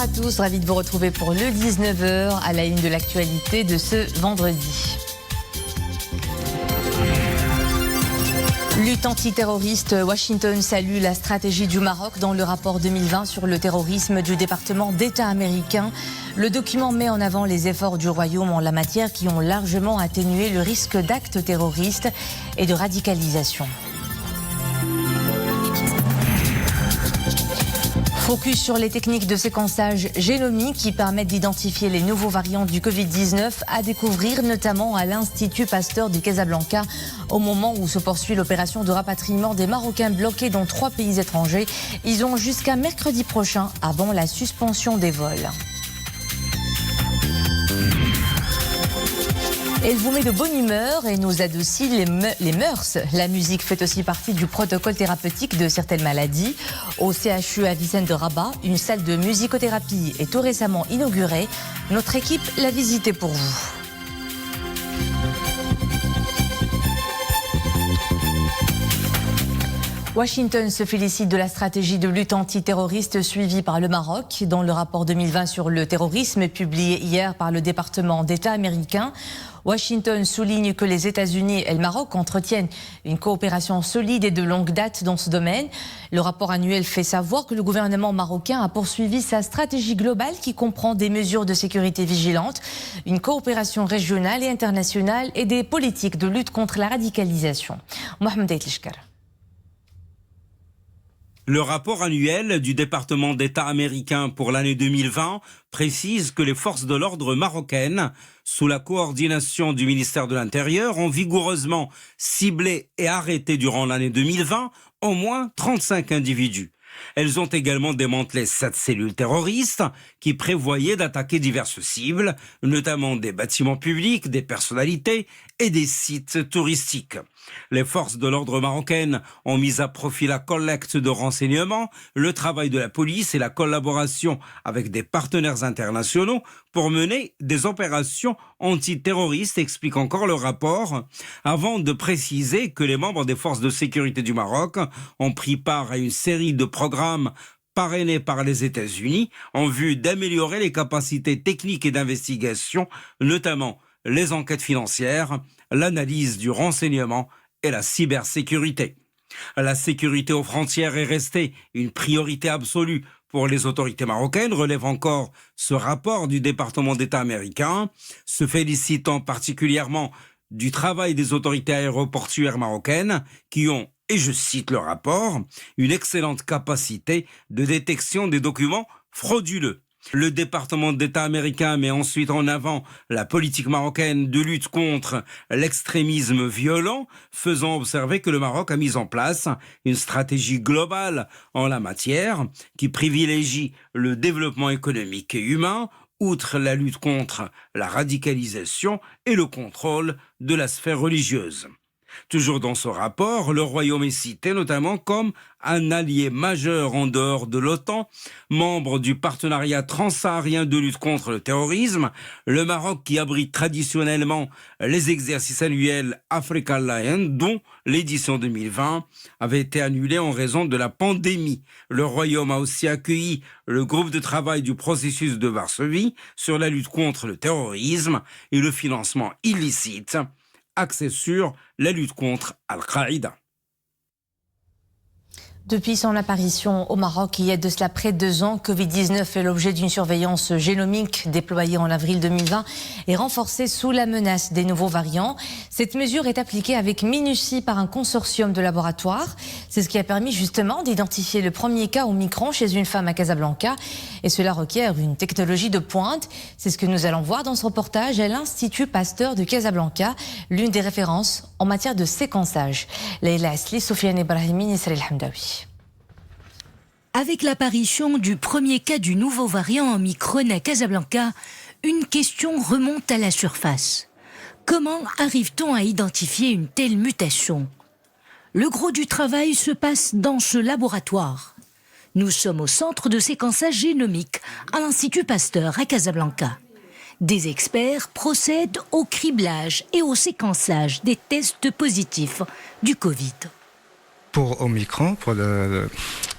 à tous, ravi de vous retrouver pour le 19h à la une de l'actualité de ce vendredi. Lutte antiterroriste, Washington salue la stratégie du Maroc dans le rapport 2020 sur le terrorisme du département d'État américain. Le document met en avant les efforts du Royaume en la matière qui ont largement atténué le risque d'actes terroristes et de radicalisation. Focus sur les techniques de séquençage génomique qui permettent d'identifier les nouveaux variants du Covid-19 à découvrir notamment à l'Institut Pasteur de Casablanca au moment où se poursuit l'opération de rapatriement des Marocains bloqués dans 3 pays étrangers. Ils ont jusqu'à mercredi prochain avant la suspension des vols. Elle vous met de bonne humeur et nous adoucit les mœurs. La musique fait aussi partie du protocole thérapeutique de certaines maladies. Au CHU Avicenne de Rabat, une salle de musicothérapie est tout récemment inaugurée. Notre équipe l'a visitée pour vous. Washington se félicite de la stratégie de lutte antiterroriste suivie par le Maroc. Dans le rapport 2020 sur le terrorisme publié hier par le département d'État américain, Washington souligne que les États-Unis et le Maroc entretiennent une coopération solide et de longue date dans ce domaine. Le rapport annuel fait savoir que le gouvernement marocain a poursuivi sa stratégie globale qui comprend des mesures de sécurité vigilantes, une coopération régionale et internationale et des politiques de lutte contre la radicalisation. Mohamed Aïtlishkar. Le rapport annuel du département d'État américain pour l'année 2020 précise que les forces de l'ordre marocaines, sous la coordination du ministère de l'Intérieur, ont vigoureusement ciblé et arrêté durant l'année 2020 au moins 35 individus. Elles ont également démantelé 7 cellules terroristes qui prévoyaient d'attaquer diverses cibles, notamment des bâtiments publics, des personnalités et des sites touristiques. Les forces de l'ordre marocaines ont mis à profit la collecte de renseignements, le travail de la police et la collaboration avec des partenaires internationaux pour mener des opérations antiterroristes, explique encore le rapport, avant de préciser que les membres des forces de sécurité du Maroc ont pris part à une série de programmes parrainés par les États-Unis en vue d'améliorer les capacités techniques et d'investigation, notamment les enquêtes financières, l'analyse du renseignement et la cybersécurité. La sécurité aux frontières est restée une priorité absolue pour les autorités marocaines, relève encore ce rapport du département d'État américain, se félicitant particulièrement du travail des autorités aéroportuaires marocaines qui ont, et je cite le rapport, une excellente capacité de détection des documents frauduleux. Le département d'État américain met ensuite en avant la politique marocaine de lutte contre l'extrémisme violent, faisant observer que le Maroc a mis en place une stratégie globale en la matière qui privilégie le développement économique et humain, outre la lutte contre la radicalisation et le contrôle de la sphère religieuse. Toujours dans ce rapport, le Royaume est cité notamment comme un allié majeur en dehors de l'OTAN, membre du partenariat transsaharien de lutte contre le terrorisme, le Maroc qui abrite traditionnellement les exercices annuels Africa Lion, dont l'édition 2020 avait été annulée en raison de la pandémie. Le Royaume a aussi accueilli le groupe de travail du processus de Varsovie sur la lutte contre le terrorisme et le financement illicite, axé sur la lutte contre Al-Qaïda. Depuis son apparition au Maroc, il y a de cela près de 2 ans, Covid-19 fait l'objet d'une surveillance génomique déployée en avril 2020 et renforcée sous la menace des nouveaux variants. Cette mesure est appliquée avec minutie par un consortium de laboratoires. C'est ce qui a permis justement d'identifier le premier cas Omicron chez une femme à Casablanca. Et cela requiert une technologie de pointe. C'est ce que nous allons voir dans ce reportage à l'Institut Pasteur de Casablanca, l'une des références en matière de séquençage. Leïla Asli, Sofiane Ibrahimi, Nisrel Hamdawi. Avec l'apparition du premier cas du nouveau variant Omicron à Casablanca, une question remonte à la surface. Comment arrive-t-on à identifier une telle mutation ? Le gros du travail se passe dans ce laboratoire. Nous sommes au centre de séquençage génomique à l'Institut Pasteur à Casablanca. Des experts procèdent au criblage et au séquençage des tests positifs du Covid. Pour Omicron, pour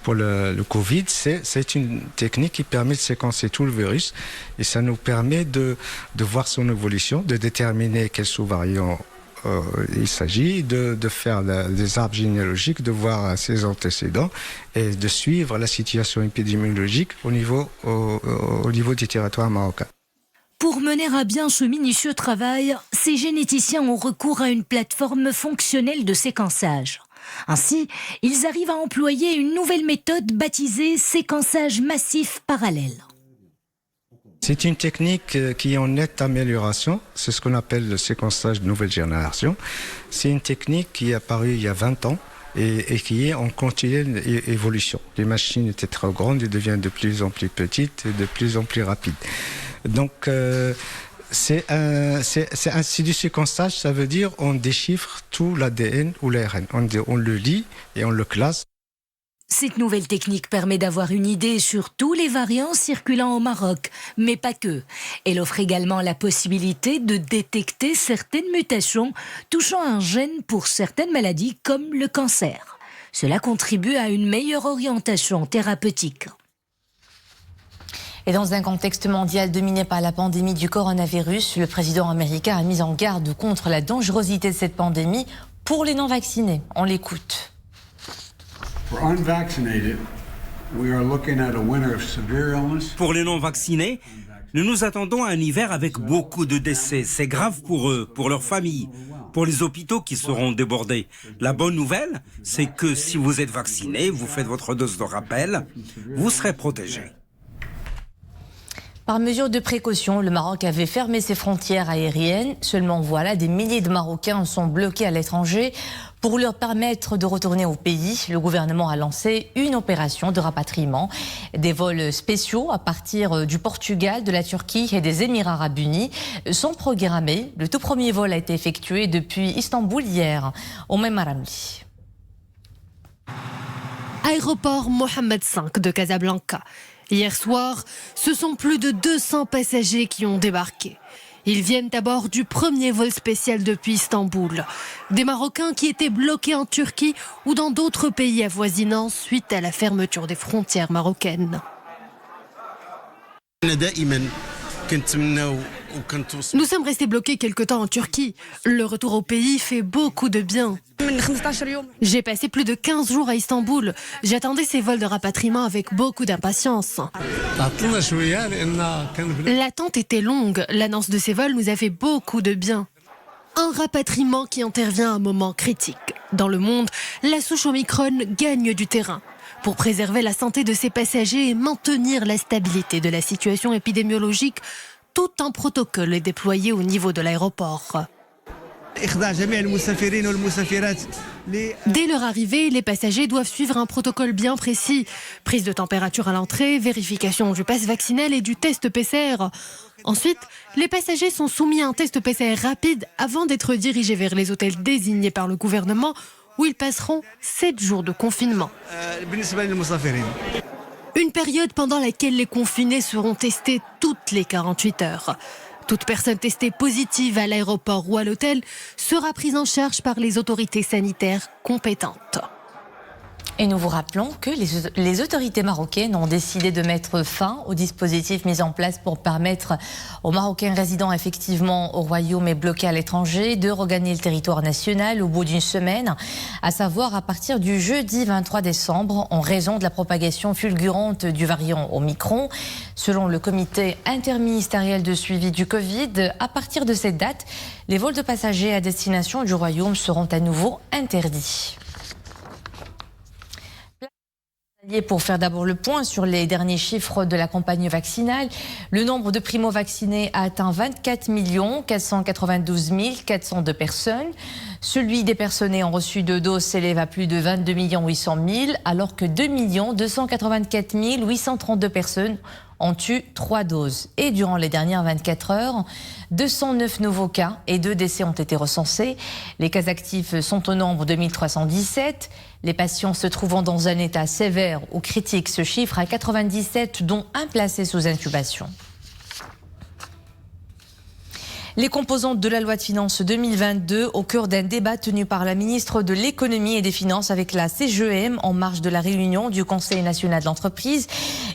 pour le Covid, c'est une technique qui permet de séquencer tout le virus et ça nous permet de voir son évolution, de déterminer quel sous-variant il s'agit, de faire des arbres généalogiques, de voir ses antécédents et de suivre la situation épidémiologique au niveau du territoire marocain. Pour mener à bien ce minutieux travail, ces généticiens ont recours à une plateforme fonctionnelle de séquençage. Ainsi, ils arrivent à employer une nouvelle méthode baptisée séquençage massif parallèle. C'est une technique qui est en nette amélioration, c'est ce qu'on appelle le séquençage de nouvelle génération. C'est une technique qui est apparue il y a 20 ans et qui est en continue évolution. Les machines étaient trop grandes, elles deviennent de plus en plus petites et de plus en plus rapides. Donc c'est du séquençage, ça veut dire on déchiffre tout l'ADN ou l'ARN. On le lit et on le classe. Cette nouvelle technique permet d'avoir une idée sur tous les variants circulant au Maroc, mais pas que. Elle offre également la possibilité de détecter certaines mutations touchant un gène pour certaines maladies comme le cancer. Cela contribue à une meilleure orientation thérapeutique. Et dans un contexte mondial dominé par la pandémie du coronavirus, le président américain a mis en garde contre la dangerosité de cette pandémie pour les non-vaccinés. On l'écoute. Pour les non-vaccinés, nous nous attendons à un hiver avec beaucoup de décès. C'est grave pour eux, pour leurs familles, pour les hôpitaux qui seront débordés. La bonne nouvelle, c'est que si vous êtes vacciné, vous faites votre dose de rappel, vous serez protégé. Par mesure de précaution, le Maroc avait fermé ses frontières aériennes. Seulement voilà, des milliers de Marocains sont bloqués à l'étranger. Pour leur permettre de retourner au pays, le gouvernement a lancé une opération de rapatriement. Des vols spéciaux à partir du Portugal, de la Turquie et des Émirats arabes unis sont programmés. Le tout premier vol a été effectué depuis Istanbul hier, au Oumema Ramli. Aéroport Mohamed V de Casablanca. Hier soir, ce sont plus de 200 passagers qui ont débarqué. Ils viennent à bord du premier vol spécial depuis Istanbul. Des Marocains qui étaient bloqués en Turquie ou dans d'autres pays avoisinants suite à la fermeture des frontières marocaines. Nous sommes restés bloqués quelque temps en Turquie. Le retour au pays fait beaucoup de bien. J'ai passé plus de 15 jours à Istanbul. J'attendais ces vols de rapatriement avec beaucoup d'impatience. L'attente était longue. L'annonce de ces vols nous a fait beaucoup de bien. Un rapatriement qui intervient à un moment critique. Dans le monde, la souche Omicron gagne du terrain. Pour préserver la santé de ses passagers et maintenir la stabilité de la situation épidémiologique, tout un protocole est déployé au niveau de l'aéroport. Dès leur arrivée, les passagers doivent suivre un protocole bien précis. Prise de température à l'entrée, vérification du pass vaccinal et du test PCR. Ensuite, les passagers sont soumis à un test PCR rapide avant d'être dirigés vers les hôtels désignés par le gouvernement où ils passeront 7 jours de confinement. Une période pendant laquelle les confinés seront testés toutes les 48 heures. Toute personne testée positive à l'aéroport ou à l'hôtel sera prise en charge par les autorités sanitaires compétentes. Et nous vous rappelons que les autorités marocaines ont décidé de mettre fin au dispositif mis en place pour permettre aux Marocains résidant effectivement au Royaume et bloqués à l'étranger de regagner le territoire national au bout d'une semaine, à savoir à partir du jeudi 23 décembre en raison de la propagation fulgurante du variant Omicron. Selon le comité interministériel de suivi du Covid, à partir de cette date, les vols de passagers à destination du Royaume seront à nouveau interdits. Pour faire d'abord le point sur les derniers chiffres de la campagne vaccinale, le nombre de primo-vaccinés a atteint 24 492 402 personnes. Celui des personnes ayant reçu 2 doses s'élève à plus de 22 800 000, alors que 2 284 832 personnes ont eu 3 doses. Et durant les dernières 24 heures, 209 nouveaux cas et 2 décès ont été recensés. Les cas actifs sont au nombre de 1317. Les patients se trouvant dans un état sévère ou critique se chiffrent à 97, dont un placé sous intubation. Les composantes de la loi de finances 2022 au cœur d'un débat tenu par la ministre de l'économie et des finances avec la CGEM en marge de la réunion du Conseil national de l'entreprise.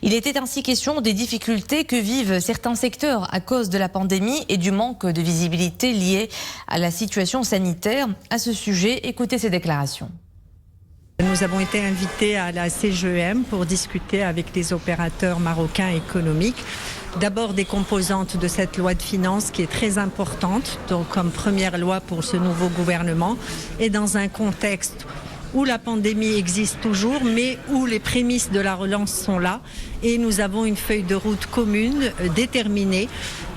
Il était ainsi question des difficultés que vivent certains secteurs à cause de la pandémie et du manque de visibilité lié à la situation sanitaire. À ce sujet, écoutez ces déclarations. Nous avons été invités à la CGEM pour discuter avec les opérateurs marocains économiques. D'abord des composantes de cette loi de finances qui est très importante, donc comme première loi pour ce nouveau gouvernement, et dans un contexte où la pandémie existe toujours, mais où les prémices de la relance sont là. Et nous avons une feuille de route commune déterminée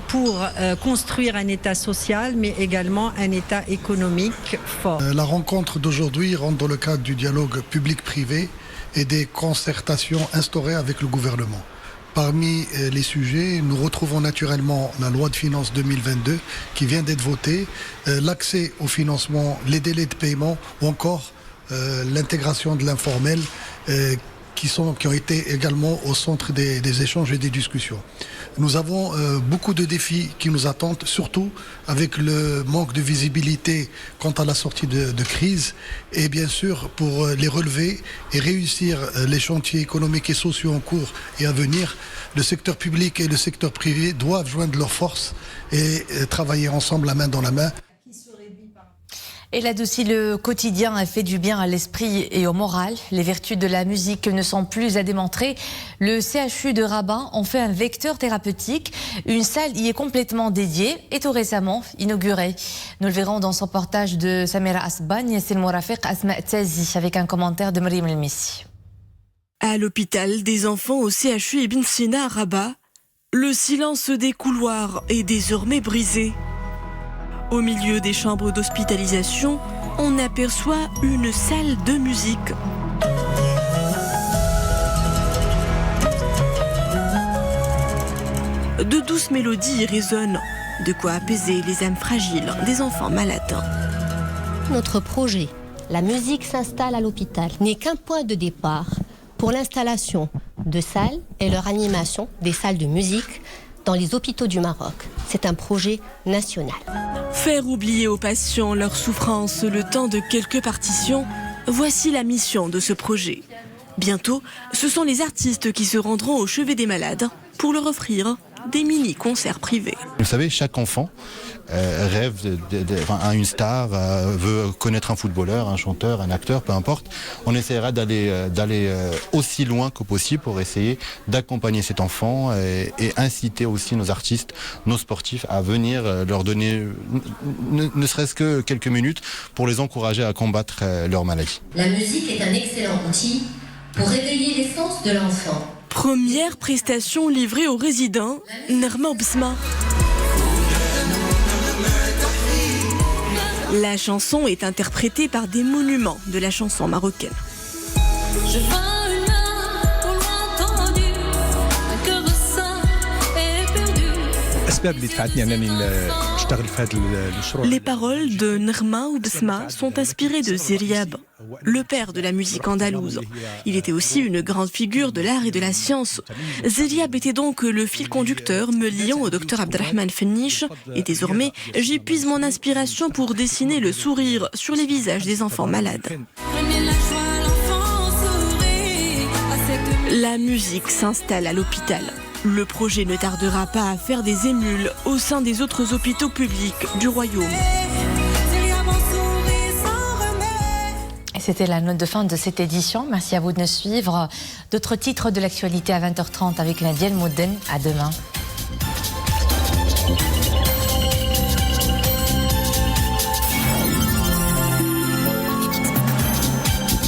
pour construire un État social, mais également un État économique fort. La rencontre d'aujourd'hui rentre dans le cadre du dialogue public-privé et des concertations instaurées avec le gouvernement. Parmi les sujets, nous retrouvons naturellement la loi de finances 2022 qui vient d'être votée, l'accès au financement, les délais de paiement ou encore l'intégration de l'informel qui ont été également au centre des échanges et des discussions. Nous avons beaucoup de défis qui nous attendent, surtout avec le manque de visibilité quant à la sortie de crise. Et bien sûr, pour les relever et réussir les chantiers économiques et sociaux en cours et à venir, le secteur public et le secteur privé doivent joindre leurs forces et travailler ensemble la main dans la main. Et là-dessus, le quotidien a fait du bien à l'esprit et au moral. Les vertus de la musique ne sont plus à démontrer. Le CHU de Rabat en fait un vecteur thérapeutique. Une salle y est complètement dédiée et tout récemment inaugurée. Nous le verrons dans son reportage de Samira Asbagne. C'est le Morafiq Asma Tazi avec un commentaire de Mriem El Messi. À l'hôpital des enfants au CHU Ibn Sina à Rabat, le silence des couloirs est désormais brisé. Au milieu des chambres d'hospitalisation, on aperçoit une salle de musique. De douces mélodies y résonnent, de quoi apaiser les âmes fragiles des enfants malades. Notre projet, La musique s'installe à l'hôpital, n'est qu'un point de départ pour l'installation de salles et leur animation des salles de musique dans les hôpitaux du Maroc. C'est un projet national. Faire oublier aux patients leur souffrance le temps de quelques partitions, voici la mission de ce projet. Bientôt, ce sont les artistes qui se rendront au chevet des malades pour leur offrir des mini-concerts privés. Vous savez, chaque enfant rêve à une star, veut connaître un footballeur, un chanteur, un acteur, peu importe. On essaiera d'aller aussi loin que possible pour essayer d'accompagner cet enfant et inciter aussi nos artistes, nos sportifs à venir leur donner ne serait-ce que quelques minutes pour les encourager à combattre leur maladie. La musique est un excellent outil pour réveiller l'essence de l'enfant. Première prestation livrée aux résidents, Nerma Oubsma. La chanson est interprétée par des monuments de la chanson marocaine. Je veux une âme pour l'entendu, un cœur sain et perdu. Les paroles de Nerma Oubsma sont inspirées de Zeriab, le père de la musique andalouse. Il était aussi une grande figure de l'art et de la science. Zeriab était donc le fil conducteur me liant au docteur Abdelrahman Fenniche. Et désormais, j'y puise mon inspiration pour dessiner le sourire sur les visages des enfants malades. La musique s'installe à l'hôpital. Le projet ne tardera pas à faire des émules au sein des autres hôpitaux publics du royaume. C'était la note de fin de cette édition. Merci à vous de nous suivre. D'autres titres de l'actualité à 20h30 avec Nadia El Mouden. À demain.